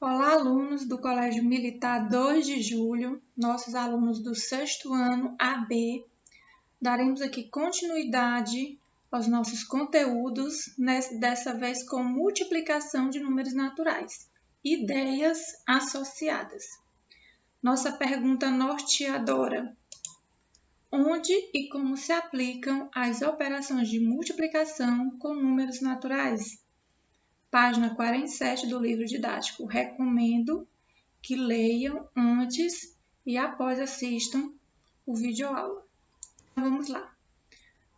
Olá, alunos do Colégio Militar 2 de Julho, nossos alunos do 6º ano AB. Daremos aqui continuidade aos nossos conteúdos, dessa vez com multiplicação de números naturais, ideias associadas. Nossa pergunta norteadora: onde e como se aplicam as operações de multiplicação com números naturais? Página 47 do livro didático. Recomendo que leiam antes e após assistam o videoaula. Vamos lá.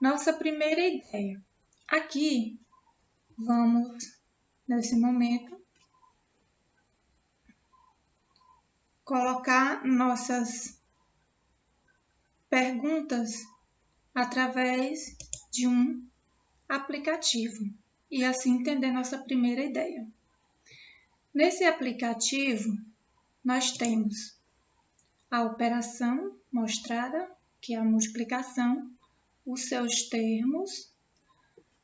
Nossa primeira ideia. Aqui, vamos, nesse momento, colocar nossas perguntas através de um aplicativo e assim entender nossa primeira ideia. Nesse aplicativo, nós temos a operação mostrada, que é a multiplicação, os seus termos,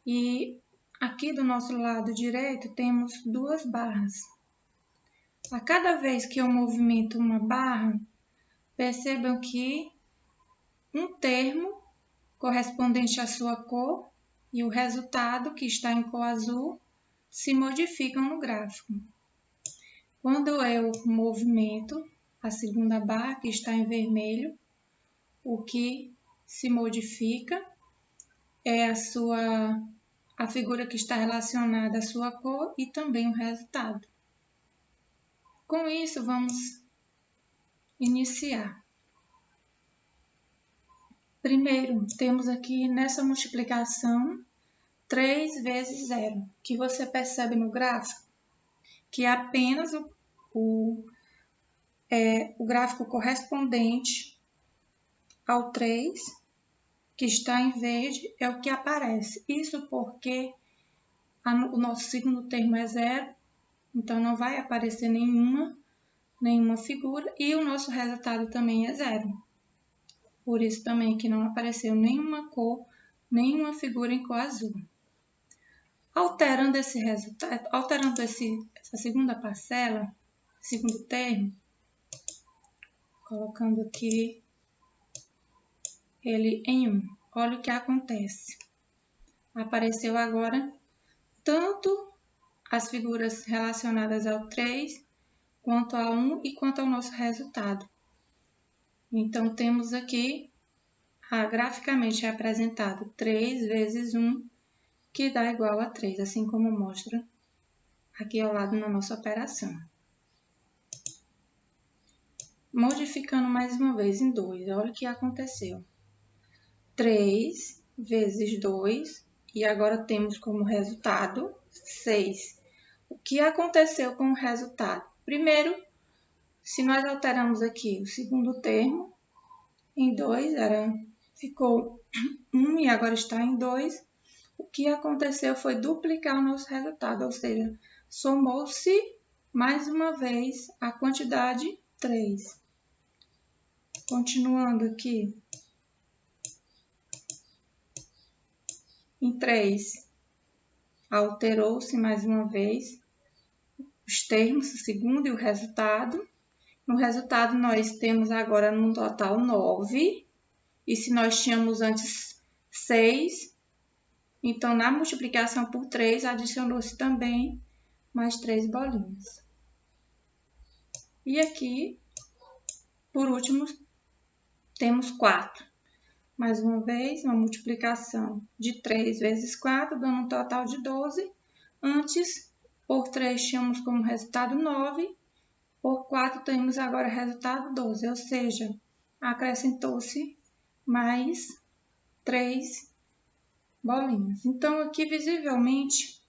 e aqui do nosso lado direito temos duas barras. A cada vez que eu movimento uma barra, percebam que um termo correspondente à sua cor e o resultado, que está em cor azul, se modificam no gráfico. Quando eu movimento a segunda barra, que está em vermelho, o que se modifica é a figura que está relacionada à sua cor e também o resultado. Com isso, vamos iniciar. Primeiro, temos aqui nessa multiplicação 3 vezes 0, que você percebe no gráfico que é apenas o gráfico correspondente ao 3, que está em verde, é o que aparece. Isso porque o nosso segundo termo é 0, então não vai aparecer nenhuma figura, e o nosso resultado também é 0. Por isso também que não apareceu nenhuma cor, nenhuma figura em cor azul. Alterando esse resultado, essa segunda parcela, segundo termo, colocando aqui ele em 1. Olha o que acontece. Apareceu agora tanto as figuras relacionadas ao 3, quanto a 1 e quanto ao nosso resultado. Então, temos aqui, graficamente representado 3 vezes 1, que dá igual a 3, assim como mostra aqui ao lado na nossa operação. Modificando mais uma vez em 2, olha o que aconteceu. 3 vezes 2, e agora temos como resultado 6. O que aconteceu com o resultado? Primeiro, se nós alteramos aqui o segundo termo, em 2 ficou 1 e agora está em 2, o que aconteceu foi duplicar o nosso resultado, ou seja, somou-se mais uma vez a quantidade 3. Continuando aqui, em 3, alterou-se mais uma vez os termos, o segundo e o resultado. No resultado, nós temos agora no total 9, e se nós tínhamos antes 6, então na multiplicação por 3, adicionou-se também mais 3 bolinhas. E aqui, por último, temos 4. Mais uma vez, uma multiplicação de 3 vezes 4, dando um total de 12. Antes, por 3, tínhamos como resultado 9. Por 4, temos agora resultado 12, ou seja, acrescentou-se mais 3 bolinhas. Então, aqui, visivelmente,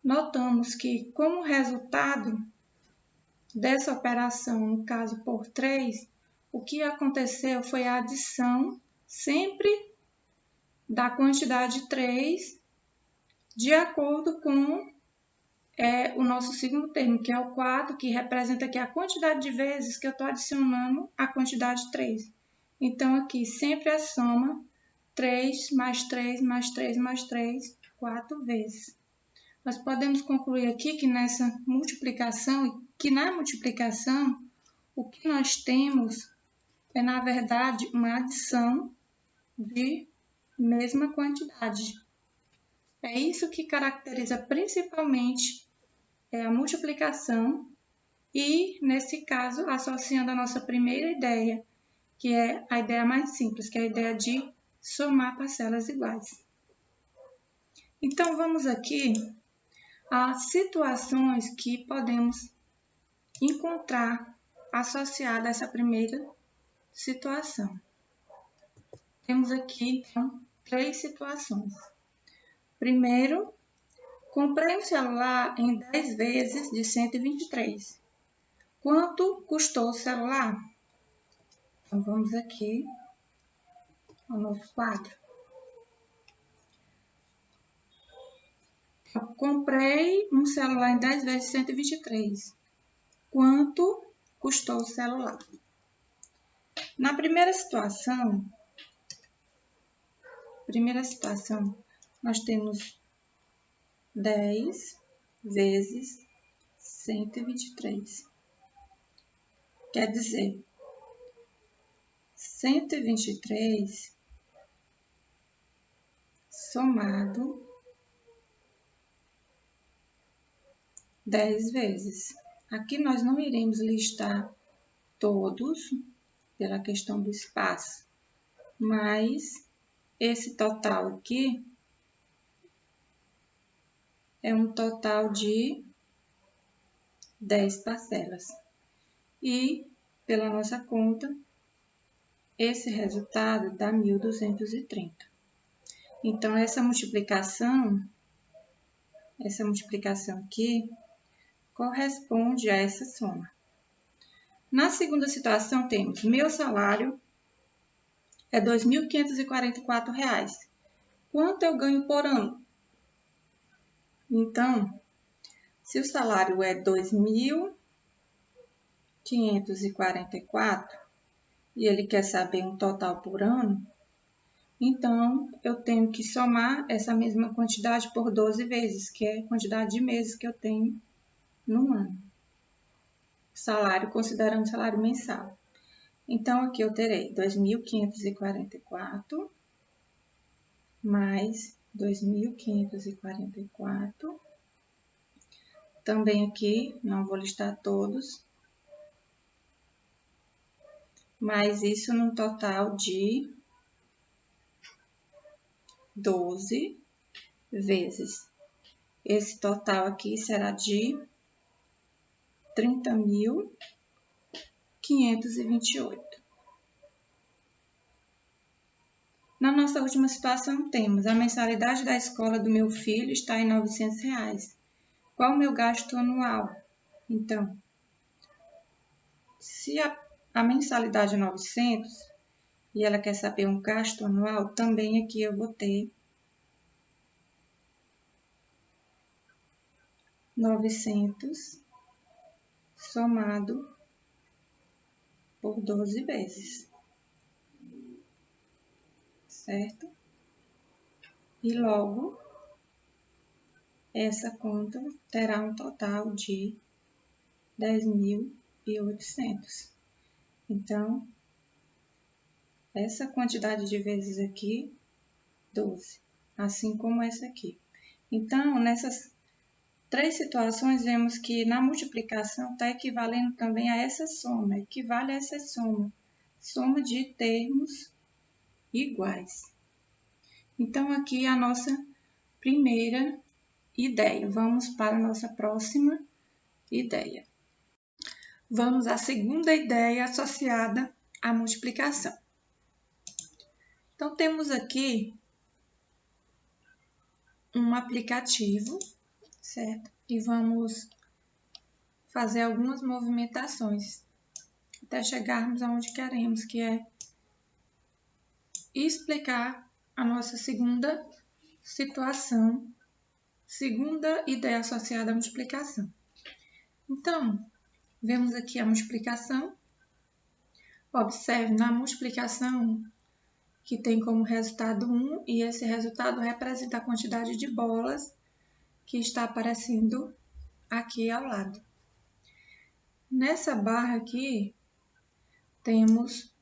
notamos que, como resultado dessa operação, no caso por 3, o que aconteceu foi a adição sempre da quantidade 3 de acordo com o nosso segundo termo, que é o 4, que representa aqui a quantidade de vezes que eu estou adicionando a quantidade 3. Então, aqui sempre a soma 3 mais 3 mais 3 mais 3, 4 vezes. nós podemos concluir aqui que nessa multiplicação, que na multiplicação, o que nós temos é, na verdade, uma adição de mesma quantidade. É isso que caracteriza principalmente a multiplicação e, nesse caso, associando a nossa primeira ideia, que é a ideia mais simples, que é a ideia de somar parcelas iguais. Então, vamos aqui às situações que podemos encontrar associada a essa primeira situação. Temos aqui, então, 3 situações. Primeiro, comprei um celular em 10 vezes de 123. Quanto custou o celular? Então, vamos aqui ao novo quadro. Eu comprei um celular em 10 vezes de 123. Quanto custou o celular? Na primeira situação, nós temos 10 vezes 123. Quer dizer, 123 somado 10 vezes. Aqui nós não iremos listar todos, pela questão do espaço, mas esse total aqui é um total de 10 parcelas. E, pela nossa conta, esse resultado dá 1.230. Então, essa multiplicação aqui corresponde a essa soma. Na segunda situação, temos meu salário é R$ 2.544. Quanto eu ganho por ano? Então, se o salário é R$ 2.544 e ele quer saber um total por ano, então eu tenho que somar essa mesma quantidade por 12 vezes, que é a quantidade de meses que eu tenho no ano. Salário, considerando salário mensal. Então, aqui eu terei 2.544 mais 2.544. Também aqui, não vou listar todos, mas isso num total de 12 vezes. Esse total aqui será de 30.528. Na nossa última situação, temos a mensalidade da escola do meu filho está em R$ 900. Qual o meu gasto anual? Então, se a mensalidade é 900 e ela quer saber um gasto anual, também aqui eu vou ter 900 somado por 12 vezes, certo? E logo, essa conta terá um total de 10.800. Então, essa quantidade de vezes aqui, 12, assim como essa aqui. Então, nessas 3 situações, vemos que na multiplicação está equivalendo também a essa soma, equivale a essa soma de termos iguais. Então, aqui é a nossa primeira ideia. Vamos para a nossa próxima ideia. Vamos à segunda ideia associada à multiplicação. Então, temos aqui um aplicativo, certo? E vamos fazer algumas movimentações até chegarmos aonde queremos, que é explicar a nossa segunda situação, segunda ideia associada à multiplicação. Então, vemos aqui a multiplicação. Observe na multiplicação que tem como resultado 1 e esse resultado representa a quantidade de bolas que está aparecendo aqui ao lado. Nessa barra aqui, temos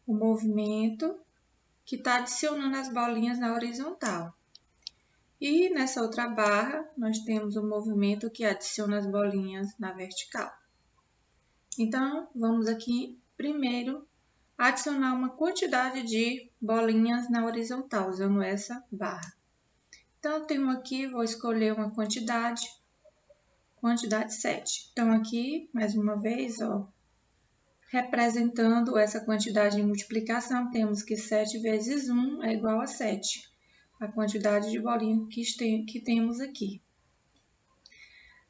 o movimento que está adicionando as bolinhas na horizontal. E nessa outra barra, nós temos o movimento que adiciona as bolinhas na vertical. Então, vamos aqui primeiro adicionar uma quantidade de bolinhas na horizontal, usando essa barra. Então, eu tenho aqui, vou escolher uma quantidade 7. Então, aqui, mais uma vez, ó, representando essa quantidade de multiplicação, temos que 7 vezes 1 é igual a 7. A quantidade de bolinhas que temos aqui.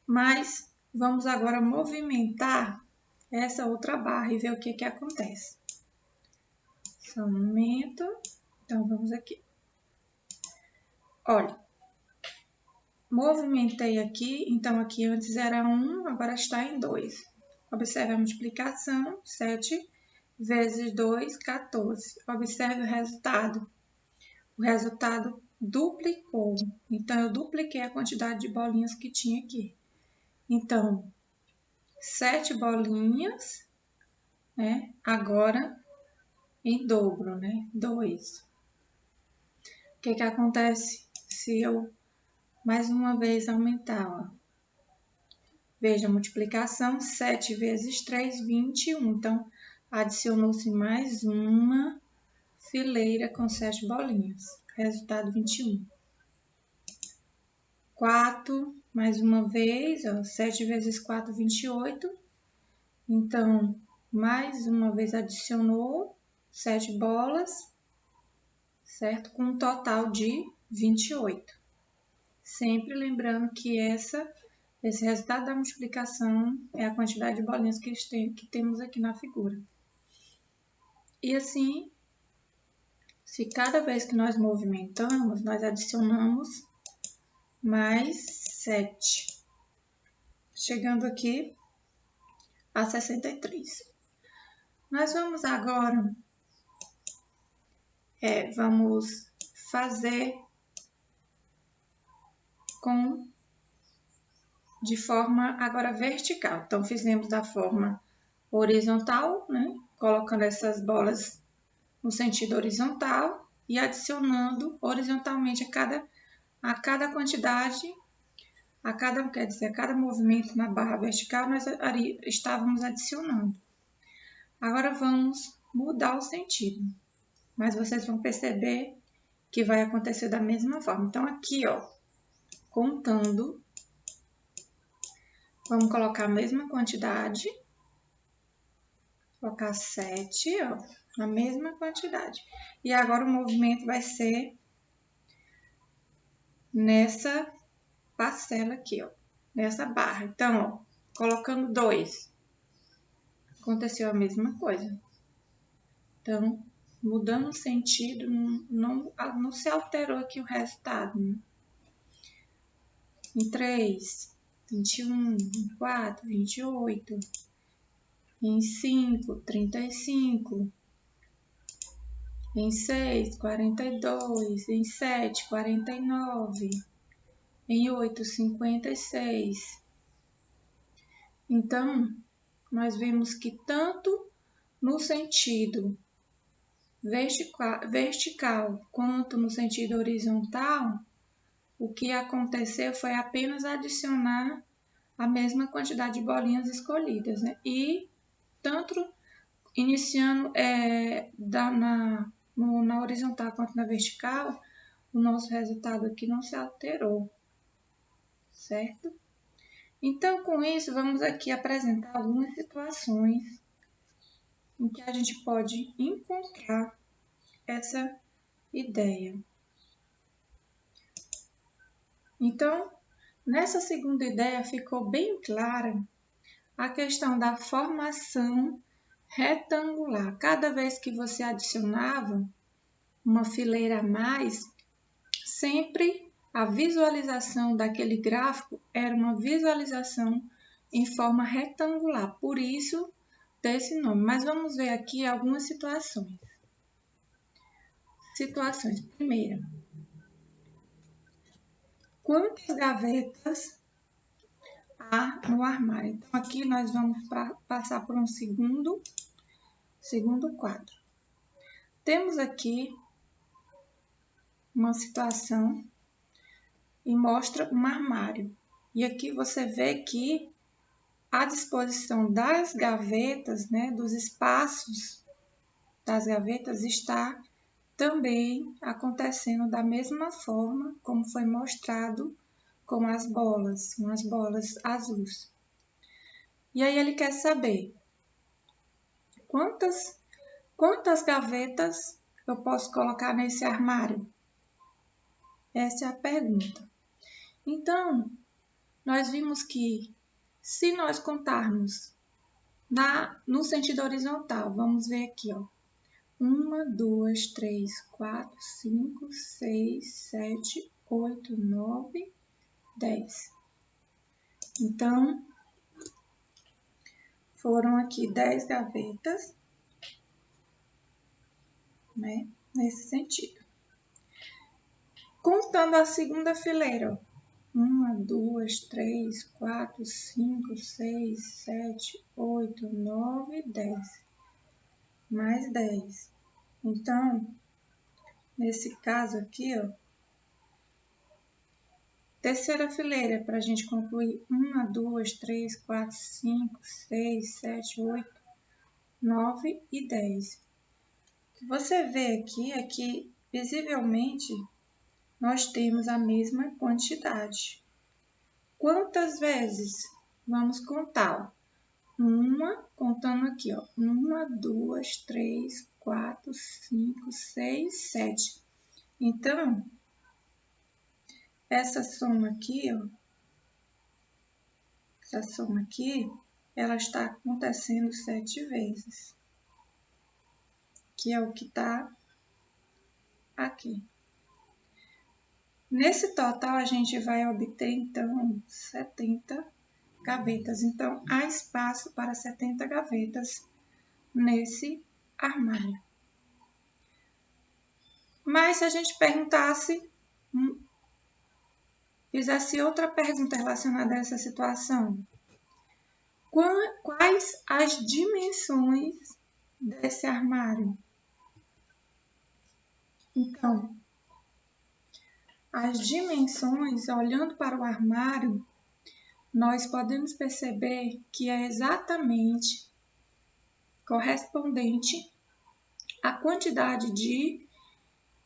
Mas, vamos agora movimentar essa outra barra e ver o que acontece. Só um momento. Então, vamos aqui. Olha, movimentei aqui, então aqui antes era 1, agora está em 2. Observe a multiplicação, 7 vezes 2, 14. Observe o resultado. O resultado duplicou. Então, eu dupliquei a quantidade de bolinhas que tinha aqui. Então, 7 bolinhas, né? Agora em dobro, né? 2. O que acontece se eu, mais uma vez, aumentar, ó? Veja a multiplicação, 7 vezes 3, 21. Então, adicionou-se mais uma fileira com 7 bolinhas. Resultado 21. 4, mais uma vez, ó, 7 vezes 4, 28. Então, mais uma vez adicionou 7 bolas, certo? Com um total de 28. Sempre lembrando que esse resultado da multiplicação é a quantidade de bolinhas que temos aqui na figura. E assim, se cada vez que nós movimentamos, nós adicionamos mais 7. Chegando aqui a 63. Nós vamos agora, vamos fazer de forma agora vertical. Então, fizemos da forma horizontal, né? Colocando essas bolas no sentido horizontal e adicionando horizontalmente a cada quantidade, a cada movimento na barra vertical, nós estávamos adicionando. Agora, vamos mudar o sentido, mas vocês vão perceber que vai acontecer da mesma forma. Então, aqui, ó, contando, vamos colocar a mesma quantidade, colocar 7, ó, a mesma quantidade. E agora o movimento vai ser nessa parcela aqui, ó, nessa barra. Então, ó, colocando 2, aconteceu a mesma coisa. Então, mudando o sentido, não se alterou aqui o resultado, né? Em 3, 21, em 4, 28, em 5, 35, em 6, 42, em 7, 49, em 8, 56. Então, nós vemos que tanto no sentido vertical quanto no sentido horizontal, o que aconteceu foi apenas adicionar a mesma quantidade de bolinhas escolhidas, né? E tanto iniciando na horizontal quanto na vertical, o nosso resultado aqui não se alterou, certo? Então, com isso, vamos aqui apresentar algumas situações em que a gente pode encontrar essa ideia. Então, nessa segunda ideia ficou bem clara a questão da formação retangular. Cada vez que você adicionava uma fileira a mais, sempre a visualização daquele gráfico era uma visualização em forma retangular, por isso desse nome. Mas vamos ver aqui algumas situações. Primeira, quantas gavetas há no armário. Então, aqui nós vamos passar por um segundo quadro. Temos aqui uma situação e mostra um armário. E aqui você vê que a disposição das gavetas, né, dos espaços das gavetas está também acontecendo da mesma forma como foi mostrado com as bolas azuis. E aí ele quer saber quantas gavetas eu posso colocar nesse armário? Essa é a pergunta. Então, nós vimos que se nós contarmos no sentido horizontal, vamos ver aqui, ó. 1, 2, 3, 4, 5, 6, 7, 8, 9, 10. Então, foram aqui 10 gavetas, né? Nesse sentido. Contando a segunda fileira, ó. 1, 2, 3, 4, 5, 6, 7, 8, 9, 10. Mais 10. Então, nesse caso aqui, ó, terceira fileira, para a gente concluir. 1, 2, 3, 4, 5, 6, 7, 8, 9 e 10. O que você vê aqui é que, visivelmente, nós temos a mesma quantidade. Quantas vezes? Vamos contar. Contando aqui, ó. 1, 2, 3, 4, 5, 6, 7. Então, essa soma aqui, ó. Essa soma aqui, ela está acontecendo 7 vezes. Que é o que está aqui. Nesse total, a gente vai obter, então, 70 gavetas. Então, há espaço para 70 gavetas nesse armário. Mas, se a gente perguntasse, fizesse outra pergunta relacionada a essa situação, quais as dimensões desse armário? Então, as dimensões, olhando para o armário, nós podemos perceber que é exatamente correspondente à quantidade de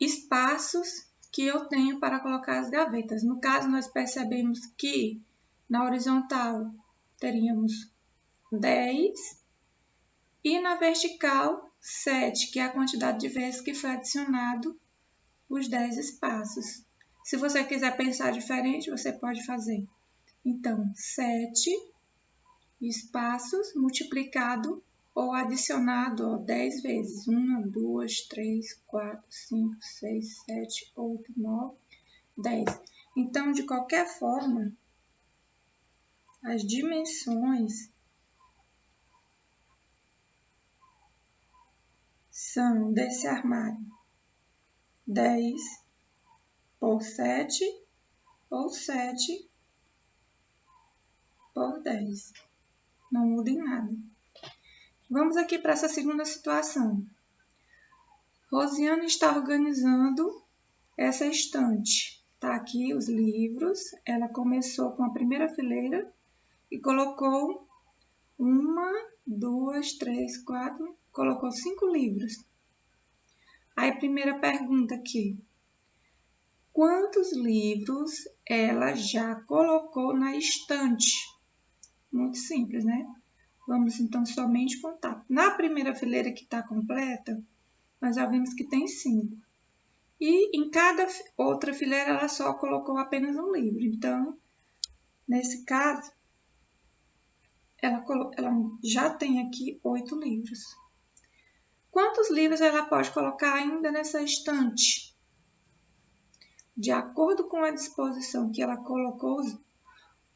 espaços que eu tenho para colocar as gavetas. No caso, nós percebemos que na horizontal teríamos 10 e na vertical 7, que é a quantidade de vezes que foi adicionado os 10 espaços. Se você quiser pensar diferente, você pode fazer. Então, 7 espaços multiplicado ou adicionado 10 vezes. 1, 2, 3, 4, 5, 6, 7, 8, 9, 10. Então, de qualquer forma, as dimensões são desse armário 10 por 7 ou 7 por 10. Não muda em nada. Vamos aqui para essa segunda situação. Rosiane está organizando essa estante. Tá aqui os livros. Ela começou com a primeira fileira e colocou 1, 2, 3, 4, colocou 5 livros. Aí, primeira pergunta aqui. Quantos livros ela já colocou na estante? Muito simples, né? Vamos, então, somente contar. Na primeira fileira que está completa, nós já vimos que tem 5. E em cada outra fileira, ela só colocou apenas um livro. Então, nesse caso, ela já tem aqui 8 livros. Quantos livros ela pode colocar ainda nessa estante? De acordo com a disposição que ela colocou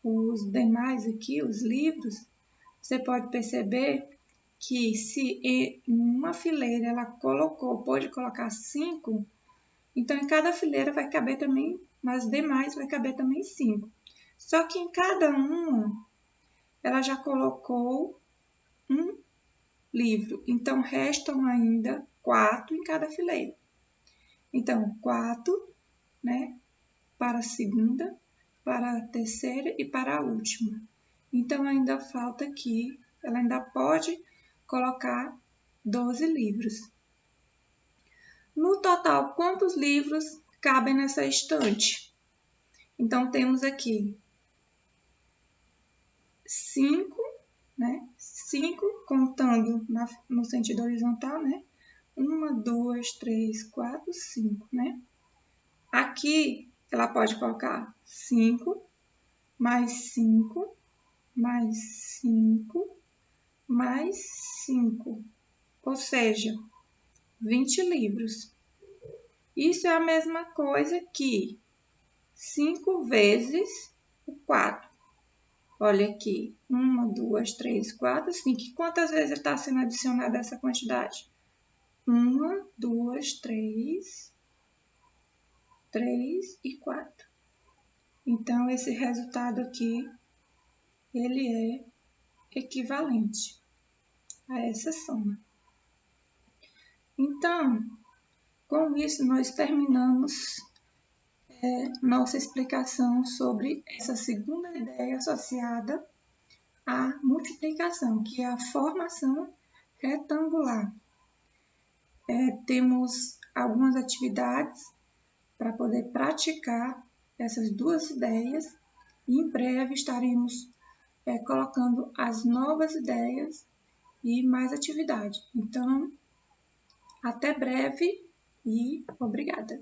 os demais aqui, os livros, você pode perceber que se em uma fileira ela pôde colocar 5, então em cada fileira vai caber também nas demais vai caber também 5. Só que em cada uma, ela já colocou um livro. Então, restam ainda 4 em cada fileira. Então, 4, né, para a segunda, para a terceira e para a última. Então, ainda falta aqui, ela ainda pode colocar 12 livros. No total, quantos livros cabem nessa estante? Então, temos aqui 5, né? 5 contando no sentido horizontal, né? 1, 2, 3, 4, 5, né? Aqui, ela pode colocar 5, mais 5, mais 5, mais 5. Ou seja, 20 livros. Isso é a mesma coisa que 5 vezes o 4. Olha aqui, 1, 2, 3, 4, 5. E quantas vezes está sendo adicionada essa quantidade? 1, 2, 3 e 4. Então, esse resultado aqui, ele é equivalente a essa soma. Então, com isso, nós terminamos nossa explicação sobre essa segunda ideia associada à multiplicação, que é a formação retangular. Temos algumas atividades para poder praticar essas duas ideias e em breve estaremos colocando as novas ideias e mais atividade. Então, até breve e obrigada!